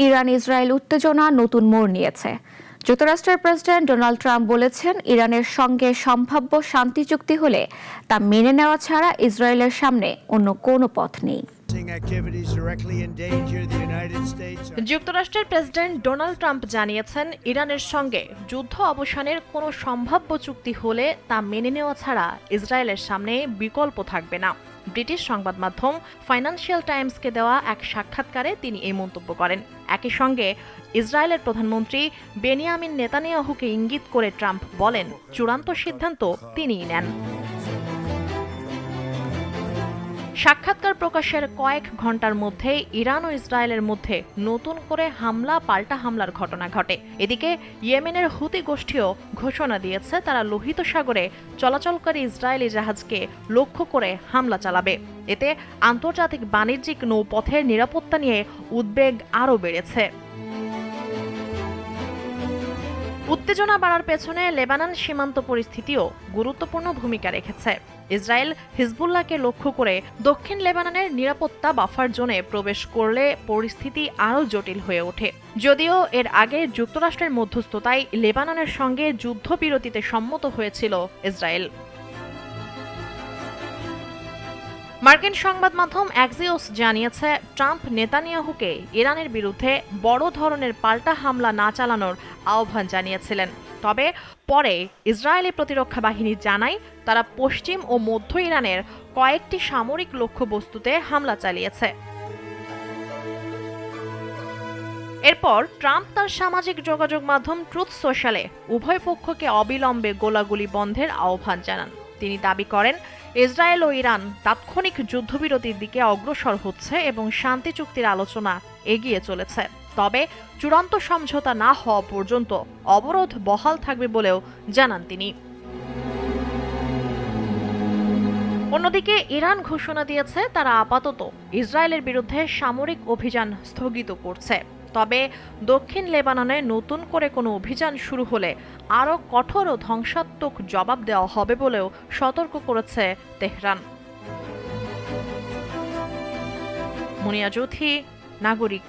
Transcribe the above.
Iran Israel উত্তেজনা নতুন মোড় নিয়েছে। যুক্তরাষ্ট্রের প্রেসিডেন্ট ডোনাল্ড ট্রাম্প বলেছেন, ইরানের সঙ্গে সম্ভাব্য শান্তি চুক্তি হলে তা মেনে নেওয়া ছাড়া ইসরায়েলের সামনে অন্য কোনো পথ নেই। যুক্তরাষ্ট্রের প্রেসিডেন্ট ডোনাল্ড ট্রাম্প জানিয়েছেন, ইরানের সঙ্গে যুদ্ধ অবসানের কোনো সম্ভাব্য চুক্তি হলে তা মেনে নেওয়া ছাড়া ইসরায়েলের সামনে বিকল্প থাকবে না। ব্রিটিশ সংবাদ মাধ্যম ফাইন্যান্সিয়াল টাইমসকে দেওয়া এক সাক্ষাৎকারে তিনি এই মন্তব্য করেন। একই সঙ্গে ইসরায়েলের প্রধানমন্ত্রী বেনিয়ামিন নেতানিয়াহুকে ইঙ্গিত করে ট্রাম্প বলেন, চূড়ান্ত সিদ্ধান্ত তিনিই নেন। সাক্ষাৎকার প্রকাশের কয়েক ঘন্টার মধ্যে ইরান ও ইসরায়েলের মধ্যে নতুন করে পাল্টা হামলার ঘটনা ঘটে। এদিকে ইয়েমেনের হুতি গোষ্ঠীও ঘোষণা দিয়েছে, তারা লোহিত সাগরে চলাচলকারী ইসরায়েলি জাহাজকে লক্ষ্য করে হামলা চালাবে। এতে আন্তর্জাতিক বাণিজ্যিক নৌপথের নিরাপত্তা নিয়ে উদ্বেগ আরও বেড়েছে। উত্তেজনা বাড়ার পেছনে লেবানন সীমান্ত পরিস্থিতিও গুরুত্বপূর্ণ ভূমিকা রেখেছে। ইসরায়েল হিজবুল্লাহকে লক্ষ্য করে দক্ষিণ লেবাননের নিরাপত্তা বাফার জোনে প্রবেশ করলে পরিস্থিতি আরও জটিল হয়ে ওঠে। যদিও এর আগে যুক্তরাষ্ট্রের মধ্যস্থতায় লেবাননের সঙ্গে যুদ্ধবিরতিতে সম্মত হয়েছিল ইসরায়েল। মার্কিন সংবাদ মাধ্যম অ্যাক্সিওস জানিয়েছে, ট্রাম্প নেতানিয়াহুকে ইরানের বিরুদ্ধে বড় ধরনের পাল্টা হামলা না চালানোর আহ্বান জানিয়েছিলেন। তবে পরে ইসরায়েলি প্রতিরক্ষা বাহিনী জানায়, তারা পশ্চিম ও মধ্য ইরানের কয়েকটি সামরিক লক্ষ্যবস্তুতে হামলা চালিয়েছে। এরপর ট্রাম্প তার সামাজিক যোগাযোগ মাধ্যম ট্রুথ সোশ্যালে উভয় পক্ষকে অবিলম্বে গোলাগুলি বন্ধের আহ্বান জানান। তিনি দাবি করেন, ইসরায়েল ও ইরান তাৎক্ষণিক যুদ্ধবিরতির দিকে অগ্রসর হচ্ছে এবং শান্তি চুক্তির আলোচনা এগিয়ে চলেছে। তবে চূড়ান্ত সমঝোতা না হওয়া পর্যন্ত অবরোধ বহাল থাকবে বলেও জানান তিনি। অন্যদিকে ইরান ঘোষণা দিয়েছে, তারা আপাতত ইসরায়েলের বিরুদ্ধে সামরিক অভিযান স্থগিত করছে। তবে দক্ষিণ লেবাননে নতুন করে কোনো অভিযান শুরু হলে আরও কঠোর ও ধ্বংসাত্মক জবাব দেওয়া হবে বলেও সতর্ক করেছে তেহরান। মুনিয়া জ্যোতি, নাগরিক।